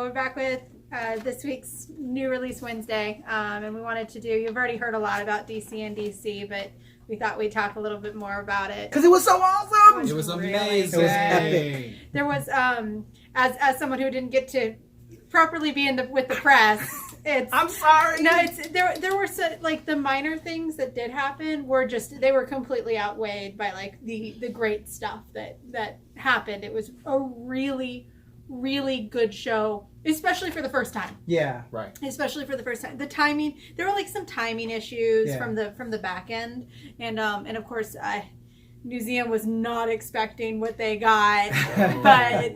we're back with this week's new release Wednesday, and we wanted to do. You've already heard a lot about DC and DC, but we thought we'd talk a little bit more about it because it was so awesome. It was really amazing. It was epic. There was as someone who didn't get to properly be with the press. I'm sorry. No, there were like the minor things that did happen were they were completely outweighed by like the great stuff that happened. It was a really, really good show, especially for the first time. Yeah. Right. Especially for the first time. The timing, there were like some timing issues from the back end, and of course Museum was not expecting what they got, but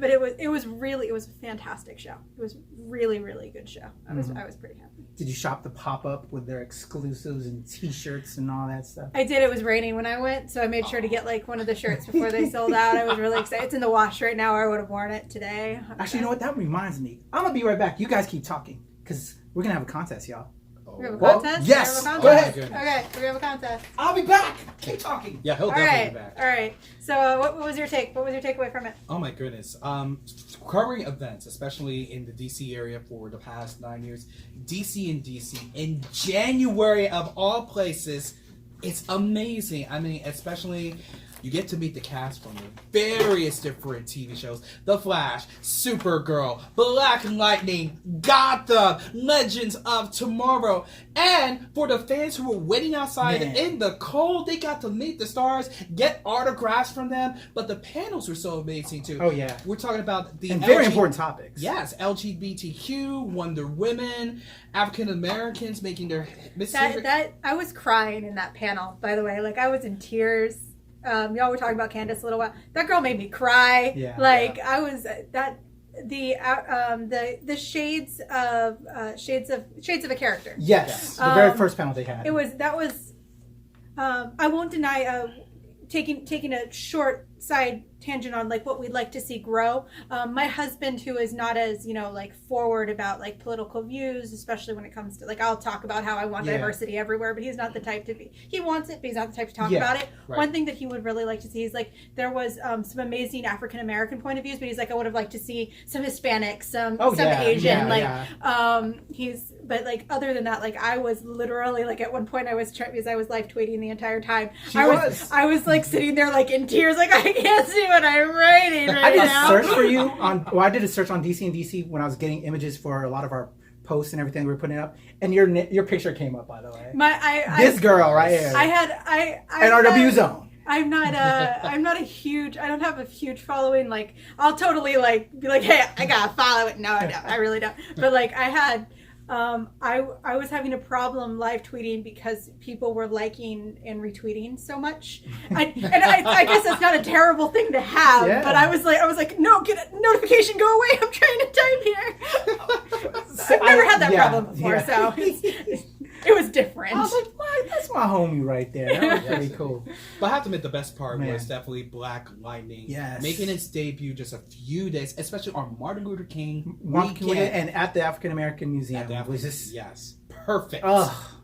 but it was a fantastic show. It was really, really good show. I was pretty happy. Did you shop the pop-up with their exclusives and t-shirts and all that stuff? I did. It was raining when I went, so I made sure to get like one of the shirts before they sold out. I was really excited. It's in the wash right now, or I would have worn it today. Actually, you know what? That reminds me. I'm gonna be right back. You guys keep talking because we're gonna have a contest, y'all. We have a contest? Yes. Go ahead. Okay, we have a contest. I'll be back. Keep talking. Yeah, he'll definitely be back. All right. So, what was your take? What was your takeaway from it? Oh my goodness. Covering events, especially in the DC area for the past 9 years, DC in January of all places, it's amazing. I mean, especially you get to meet the cast from the various different TV shows. The Flash, Supergirl, Black Lightning, Gotham, Legends of Tomorrow. And for the fans who were waiting outside in the cold, they got to meet the stars, get autographs from them. But the panels were so amazing too. Oh yeah. We're talking about the very important topics. Yes, LGBTQ, Wonder Women, African Americans making their That I was crying in that panel, by the way. Like I was in tears. Y'all were talking about Candace a little while. That girl made me cry. Yeah. I was the shades of a character. Yes. The very first panel they had. I won't deny taking a short side tangent on like what we'd like to see grow. My husband, who is not as like forward about like political views, especially when it comes to like I'll talk about how I want diversity everywhere, but he's not the type to be. He wants it, but he's not the type to talk about it. Right. One thing that he would really like to see is like there was some amazing African American point of views, but he's like I would have liked to see some Hispanics, some Asian, but like other than that, like I was literally like at one point because I was live tweeting the entire time. I was like sitting there like in tears, like I can't see what I'm writing right now. I did a search for you I did a search on DC and DC when I was getting images for a lot of our posts and everything we were putting up, and your picture came up, by the way. This girl right here. NRW Zone. I'm not a huge. I don't have a huge following. Like I'll totally like be like, hey, I gotta follow it. No, I really don't. But like I had. I was having a problem live tweeting because people were liking and retweeting so much. I guess that's not a terrible thing to have, but I was like, no, get a notification, go away. I'm trying to type here. I've never had that problem before, so it was different. I was like, what? That's my homie right there. That was pretty cool. But I have to admit, the best part was definitely Black Lightning. Yes. Making its debut just a few days, especially on Martin Luther King weekend. And at the African American Museum. Yes. Perfect. Oh,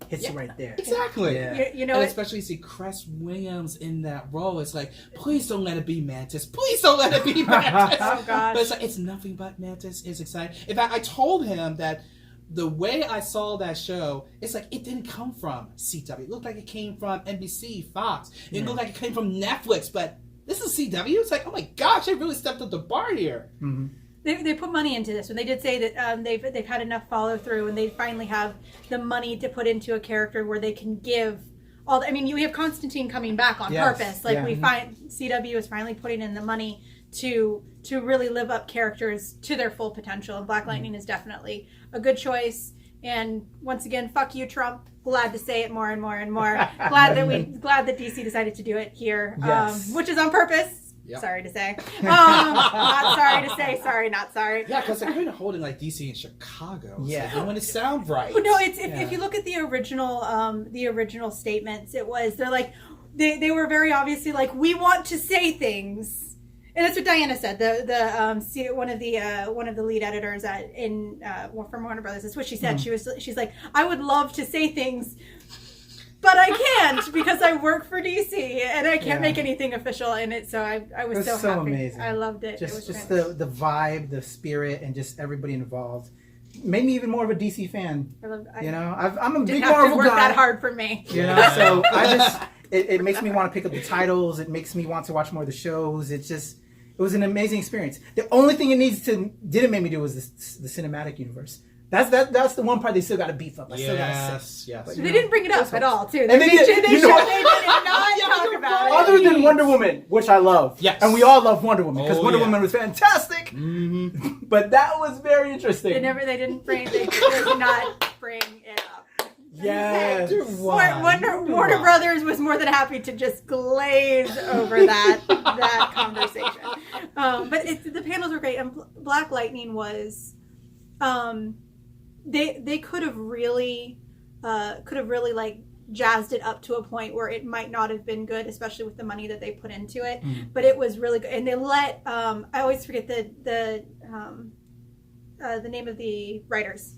hits you right there. Exactly. Yeah. And especially see Cress Williams in that role. It's like, please don't let it be Mantis. Please don't let it be Mantis. Oh, gosh. But it's like, it's nothing but Mantis. It's exciting. In fact, I told him that the way I saw that show, it's like it didn't come from CW. It looked like it came from NBC, Fox. It looked like it came from Netflix, but this is CW. It's like, oh my gosh, they really stepped up the bar here. Mm-hmm. They put money into this, and they did say that they've had enough follow through, and they finally have the money to put into a character where they can give all. I mean, we have Constantine coming back on purpose. Like we find CW is finally putting in the money to really live up characters to their full potential, and Black Lightning is definitely a good choice. And once again, fuck you, Trump. Glad to say it more and more and more. glad that DC decided to do it here, which is on purpose. Yep. Sorry to say. Not sorry to say. Sorry, not sorry. Yeah, because they're kind of holding like DC in Chicago. Yeah, so when it sounds right. No, it's if you look at the original statements, they're like they were very obviously like, we want to say things. And that's what Diana said. One of the lead editors from Warner Brothers. That's what she said. Mm-hmm. She's like, I would love to say things but I can't because I work for DC and I can't make anything official in it. So I was so happy. Amazing. I loved it. Just the vibe, the spirit, and just everybody involved made me even more of a DC fan. I'm a big Marvel guy. Didn't have to work that hard for me. So it makes me want to pick up the titles. It makes me want to watch more of the shows. It was an amazing experience. The only thing didn't make me do was the cinematic universe. That's the one part they still got to beef up. Yes. But, they didn't bring it up at all, too. They did not talk about it. Other than Wonder Woman, which I love. Yes. And we all love Wonder Woman because Wonder Woman was fantastic. Mm-hmm. But that was very interesting. They did not bring it up. Yes. Warner Brothers was more than happy to just glaze over that conversation. But the panels were great, and Black Lightning was... They could have really like jazzed it up to a point where it might not have been good, especially with the money that they put into it. But it was really good, and they let I always forget the name of the writers.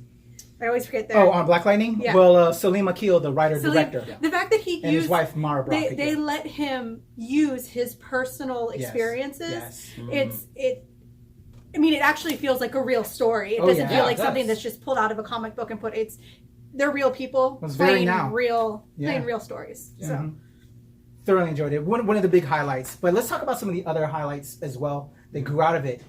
I always forget their... on Black Lightning? Yeah. Well, Salim Akil, the writer-director. The fact that he and his wife, Mara Brock. They let him use his personal experiences. Yes. It actually feels like a real story. It doesn't feel like something that's just pulled out of a comic book and they're real people playing real stories. Yeah. So thoroughly enjoyed it. One of the big highlights. But let's talk about some of the other highlights as well that grew out of it.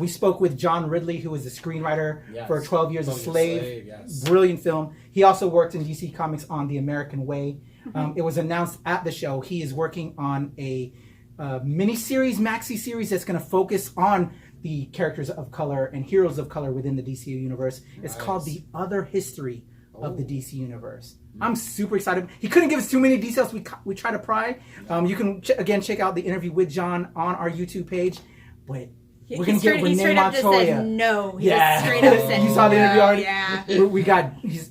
We spoke with John Ridley, who was the screenwriter for 12 Years a Slave. Brilliant film. He also worked in DC Comics on The American Way. It was announced at the show he is working on a mini-series, maxi-series that's going to focus on the characters of color and heroes of color within the DC universe. It's called The Other History of the DC universe. I'm super excited. He couldn't give us too many details. We try to pry. You can again check out the interview with John on our YouTube page. But we're gonna get Renee Montoya. Said no. He just straight up said you saw the interview already. Yeah.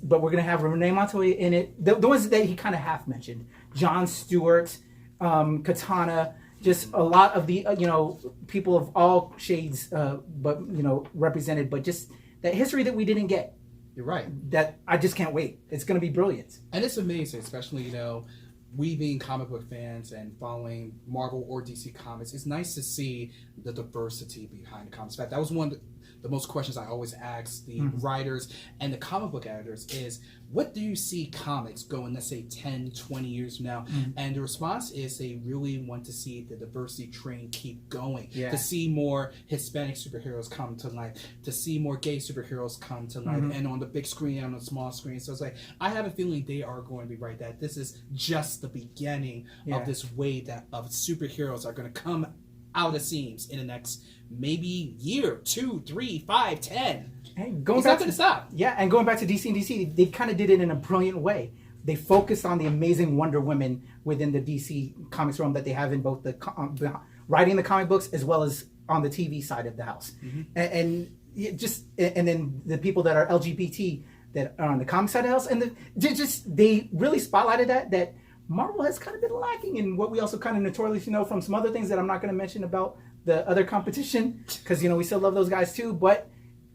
But we're gonna have Renee Montoya in it. The ones that he kind of half mentioned: Jon Stewart, Katana. Just a lot of the people of all shades, but represented. But just that history that we didn't get. You're right. That I just can't wait. It's going to be brilliant. And it's amazing, especially we being comic book fans and following Marvel or DC Comics. It's nice to see the diversity behind the comics. In fact, that was one of the most questions I always ask the writers and the comic book editors is, what do you see comics going, let's say, 10, 20 years from now? And the response is they really want to see the diversity train keep going, to see more Hispanic superheroes come to life, to see more gay superheroes come to life, and on the big screen and on the small screen. So it's like, I have a feeling they are going to be right, that this is just the beginning of this wave of superheroes are going to come out of seams in the next maybe year, 2, 3, 5, 10. Hey, it's not going to stop. Yeah, and going back to DC and DC, they kind of did it in a brilliant way. They focused on the amazing Wonder Woman within the DC Comics realm that they have in both the writing the comic books as well as on the TV side of the house. And then the people that are LGBT that are on the comic side of the house, and they really spotlighted that Marvel has kind of been lacking in what we also kind of notoriously know from some other things that I'm not going to mention about the other competition, because we still love those guys too, but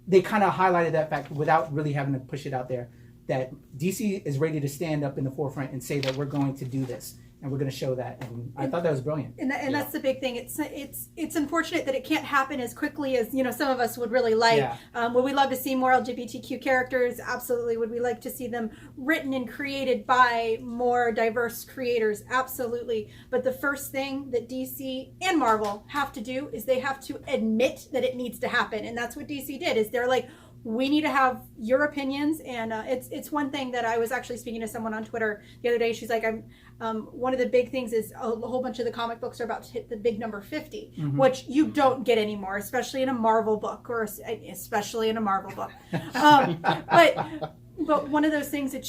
they kind of highlighted that fact without really having to push it out there, that DC is ready to stand up in the forefront and say that we're going to do this and we're going to show that. And I thought that was brilliant. And that's the big thing. It's unfortunate that it can't happen as quickly as some of us would really like. Would we love to see more LGBTQ characters? Absolutely. Would we like to see them written and created by more diverse creators? Absolutely. But the first thing that DC and Marvel have to do is they have to admit that it needs to happen, and that's what DC did. Is they're like, we need to have your opinions, and it's one thing that I was actually speaking to someone on Twitter the other day. She's like, one of the big things is a whole bunch of the comic books are about to hit the big number 50, which you don't get anymore, especially in a Marvel book, But one of those things that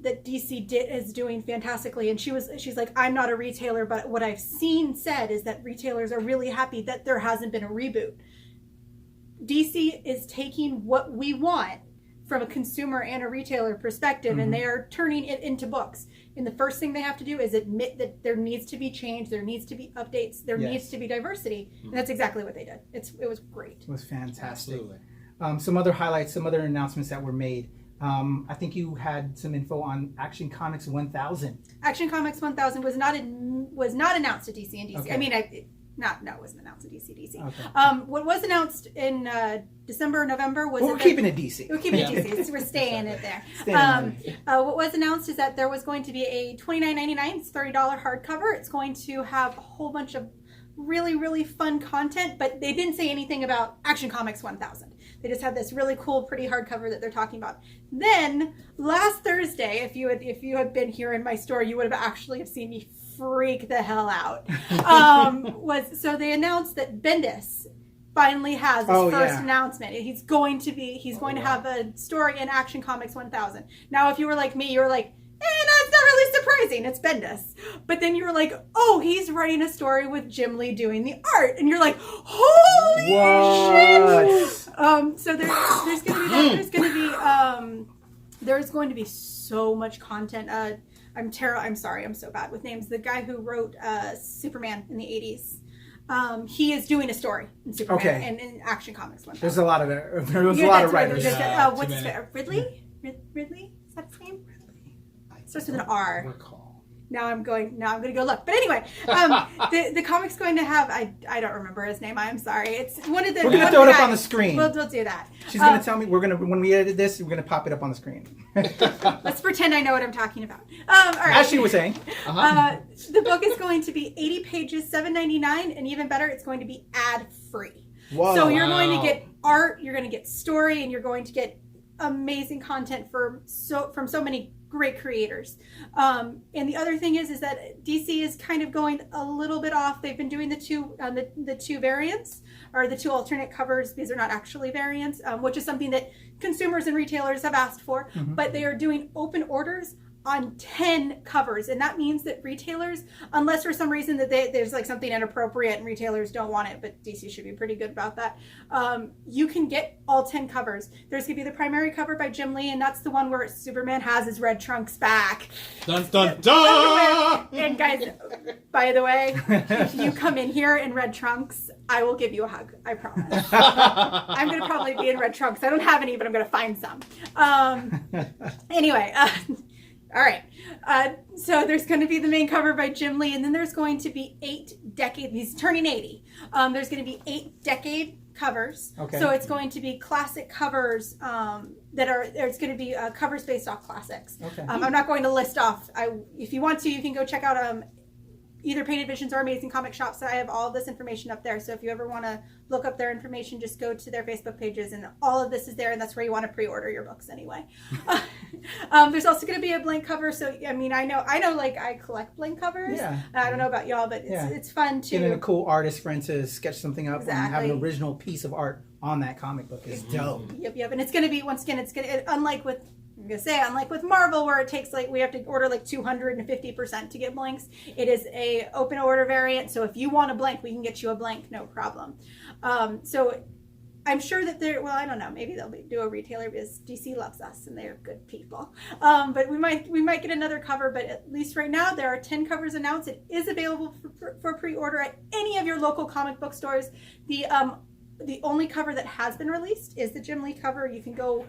that DC is doing fantastically, and she's like, I'm not a retailer, but what I've seen said is that retailers are really happy that there hasn't been a reboot. DC is taking what we want from a consumer and a retailer perspective, and they are turning it into books. And the first thing they have to do is admit that there needs to be change, there needs to be updates, there needs to be diversity. And that's exactly what they did. It was great. It was fantastic. Absolutely. Some other highlights, some other announcements that were made. I think you had some info on Action Comics 1000. Action Comics 1000 was not announced at DC and DC. Okay. I mean, it wasn't announced at DC. Okay. What was announced in December, November was. Well, we're keeping it DC. We're keeping it DC. We're staying it there. What was announced is that there was going to be a $29.99, it's $30 hardcover. It's going to have a whole bunch of really, really fun content, but they didn't say anything about Action Comics 1000. They just had this really cool, pretty hardcover that they're talking about. Then last Thursday, if you had been here in my store, you would have actually have seen me freak the hell out. So they announced that Bendis finally has his first announcement. He's going to have a story in Action Comics 1000. Now, if you were like me, you were like, that's not really surprising. It's Bendis. But then you were like, oh, he's writing a story with Jim Lee doing the art. And you're like, holy shit. So there's going to be so much content. I'm sorry, I'm so bad with names. The guy who wrote Superman in the 80s. He is doing a story in Superman and in Action Comics 1000. There's a lot of writers. What's his name? Ridley? Is that his name? Starts with an R. Now I'm going to go look. But anyway, the comic's going to have, I don't remember his name. I'm sorry. It's one of the. We're going to throw it up on the screen. We'll do that. She's going to tell me. When we edit this, we're going to pop it up on the screen. Let's pretend I know what I'm talking about. All right. As she was saying, the book is going to be 80 pages, $7.99, and even better, it's going to be ad-free. Whoa, so you're going to get art, you're going to get story, and you're going to get amazing content from so many great creators. And the other thing is that DC is kind of going a little bit off. They've been doing the two variants, or the two alternate covers, because they're not actually variants, which is something that consumers and retailers have asked for. Mm-hmm. But they are doing open orders on 10 covers, and that means that retailers, unless for some reason that there's like something inappropriate and retailers don't want it, but DC should be pretty good about that, you can get all 10 covers. There's going to be the primary cover by Jim Lee, and that's the one where Superman has his red trunks back. Dun, dun, dun! And guys, by the way, if you come in here in red trunks, I will give you a hug. I promise. I'm going to probably be in red trunks. I don't have any, but I'm going to find some. Anyway, all right. So there's going to be the main cover by Jim Lee, and then there's going to be 8 decade. He's turning 80. There's going to be 8 decade covers. Okay. So it's going to be classic covers it's going to be covers based off classics. Okay. I'm not going to list off. If you want to, you can go check out either Painted Visions or Amazing Comic Shops. I have all of this information up there. So if you ever want to look up their information, just go to their Facebook pages, and all of this is there, and that's where you want to pre-order your books anyway. There's also going to be a blank cover. So, I mean, I know, like, I collect blank covers. Yeah. I don't know about y'all, but it's fun to getting a cool artist friend to sketch something up and have an original piece of art on that comic book is dope. Yep. And it's going to be, once again, unlike with Marvel, where it takes we have to order 250% to get blanks, it is a open order variant. So if you want a blank, we can get you a blank, no problem. So I'm sure that I don't know, maybe they'll do a retailer, because DC loves us and they're good people. But we might get another cover, but at least right now there are 10 covers announced. It is available for pre-order at any of your local comic book stores. The only cover that has been released is the Jim Lee cover. You can go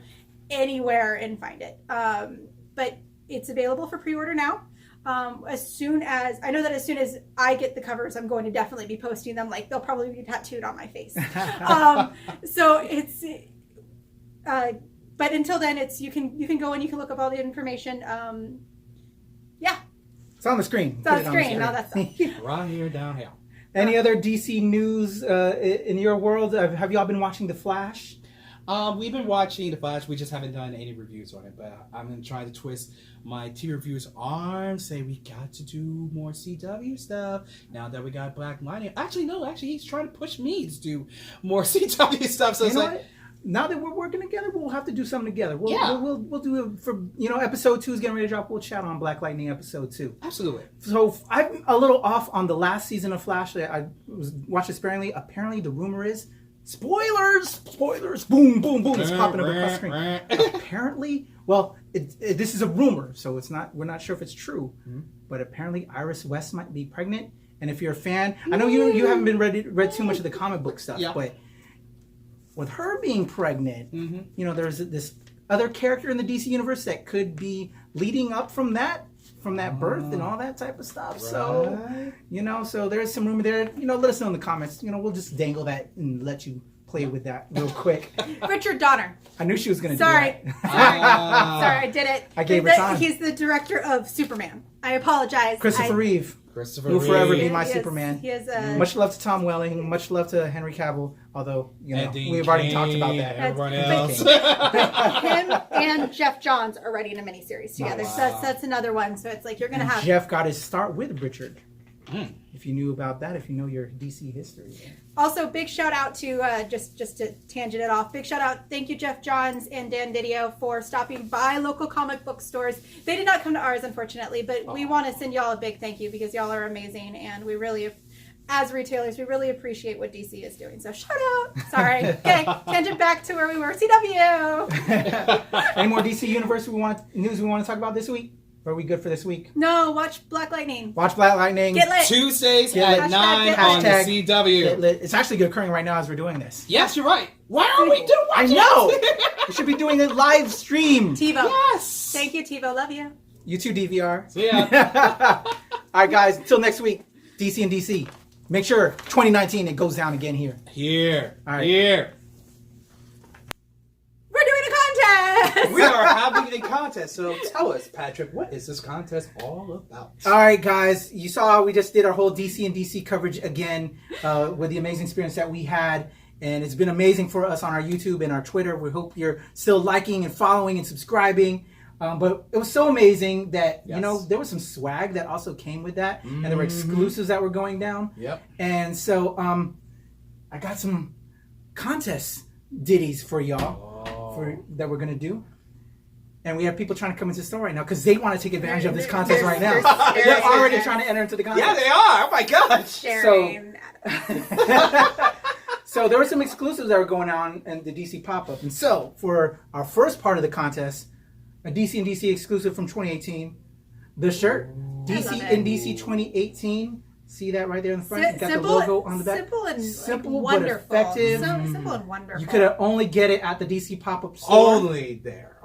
anywhere and find it, but it's available for pre-order now. As soon as I get the covers, I'm going to definitely be posting them. They'll probably be tattooed on my face. So it's but until then, you can go and you can look up all the information. It's on the screen. It's on the screen. Now that's right here down here. Any other DC news in your world? Have y'all been watching The Flash? We've been watching The Flash. We just haven't done any reviews on it, but I'm going to try to twist my TV reviewers' arm, say we got to do more CW stuff now that we got Black Lightning. Actually, he's trying to push me to do more CW stuff. So what? Now that we're working together, we'll have to do something together. We'll do it for, episode 2 is getting ready to drop. We'll chat on Black Lightning episode 2. Absolutely. So I'm a little off on the last season of Flash that I was watching sparingly. Apparently, the rumor is spoilers, boom, boom, boom. It's popping up across the screen. Apparently, this is a rumor, so we're not sure if it's true. Mm-hmm. But apparently, Iris West might be pregnant. And if you're a fan, I know you haven't been read too much of the comic book stuff, but with her being pregnant, there's this other character in the DC universe that could be leading up from that birth and all that type of stuff. Right. So, so there's some rumor there. Let us know in the comments. We'll just dangle that and let you play with that real quick. Richard Donner. I knew she was going to do that. Sorry, I did it. I gave her time. He's the director of Superman. I apologize. Christopher Reeve. Will forever be my Superman. He is much love to Tom Welling. Much love to Henry Cavill. Although we've already talked about that. Everyone else. Him and Jeff Johns are writing a miniseries together. Wow. So that's another one. So it's like you're gonna have. Jeff got his start with Richard. If you knew about that, if you know your DC history. Also, big shout out to just to tangent it off. Big shout out, thank you Jeff Johns and Dan Didio for stopping by local comic book stores. They did not come to ours, unfortunately, but we want to send y'all a big thank you because y'all are amazing, and we really, as retailers, we really appreciate what DC is doing. So shout out. Sorry. Okay, tangent back to where we were. CW. Any more DC Universe news we want to talk about this week? Are we good for this week? No, watch Black Lightning. Watch Black Lightning. Get lit. Tuesdays at 9 on the CW. Get lit. It's actually occurring right now as we're doing this. Yes, you're right. Why are we doing I know. We should be doing a live stream. TiVo. Yes. Thank you, TiVo. Love you. You too, DVR. See ya. All right, guys. Until next week, DC and DC. Make sure 2019 it goes down again here. Here. All right. Here. We're doing a contest. We are having a contest. So tell us, Patrick, what is this contest all about? All right, guys. You saw we just did our whole DC and DC coverage again with the amazing experience that we had. And it's been amazing for us on our YouTube and our Twitter. We hope you're still liking and following and subscribing. But it was so amazing that, there was some swag that also came with that. And there were exclusives that were going down. Yep. And so I got some contest ditties for y'all that we're going to do. And we have people trying to come into the store right now because they want to take advantage of this contest right now. They're already trying to enter into the contest. Yeah, they are. Oh, my gosh. So there were some exclusives that were going on in the DC pop-up. And so for our first part of the contest, a DC and DC exclusive from 2018, the shirt, DC and DC 2018. See that right there in the front? You got the logo on the back. Simple but effective. Simple and wonderful. You could only get it at the DC pop-up store. Only there.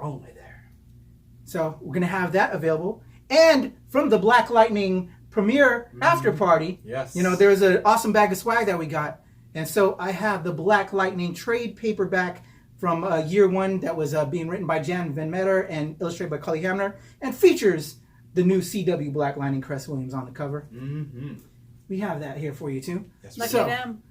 So we're going to have that available. And from the Black Lightning premiere after party, there was an awesome bag of swag that we got. And so I have the Black Lightning trade paperback from year one that was being written by Jan Van Meter and illustrated by Cully Hamner and features the new CW Black Lightning Cress Williams on the cover. Mm-hmm. We have that here for you too. Yes, lucky them.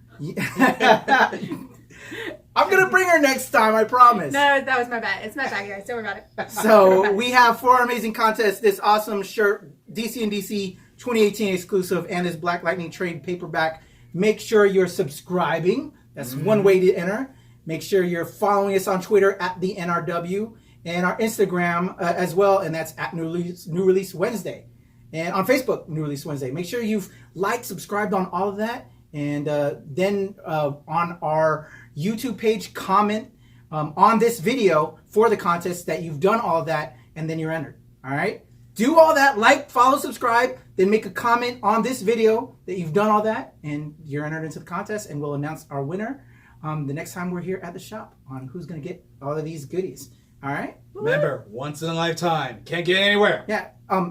I'm going to bring her next time, I promise. No, that was my bad. It's my bad, guys. Don't worry about it. So we have for our amazing contest this awesome shirt, DC and DC 2018 exclusive, and this Black Lightning trade paperback. Make sure you're subscribing. That's one way to enter. Make sure you're following us on Twitter at the NRW and our Instagram as well, and that's at New Release Wednesday. And on Facebook, New Release Wednesday. Make sure you've liked, subscribed on all of that. And then on our YouTube page, comment on this video for the contest that you've done all of that, and then you're entered. All right? Do all that, like, follow, subscribe, then make a comment on this video that you've done all that, and you're entered into the contest, and we'll announce our winner the next time we're here at the shop on who's going to get all of these goodies. All right? Remember, once in a lifetime. Can't get anywhere. Yeah.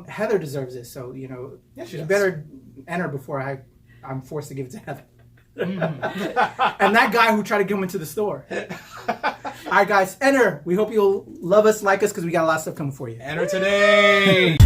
Heather deserves this, so, she better enter before I'm forced to give it to Heather. And that guy who tried to come into the store. All right, guys, enter. We hope you'll love us, like us, because we got a lot of stuff coming for you. Enter today.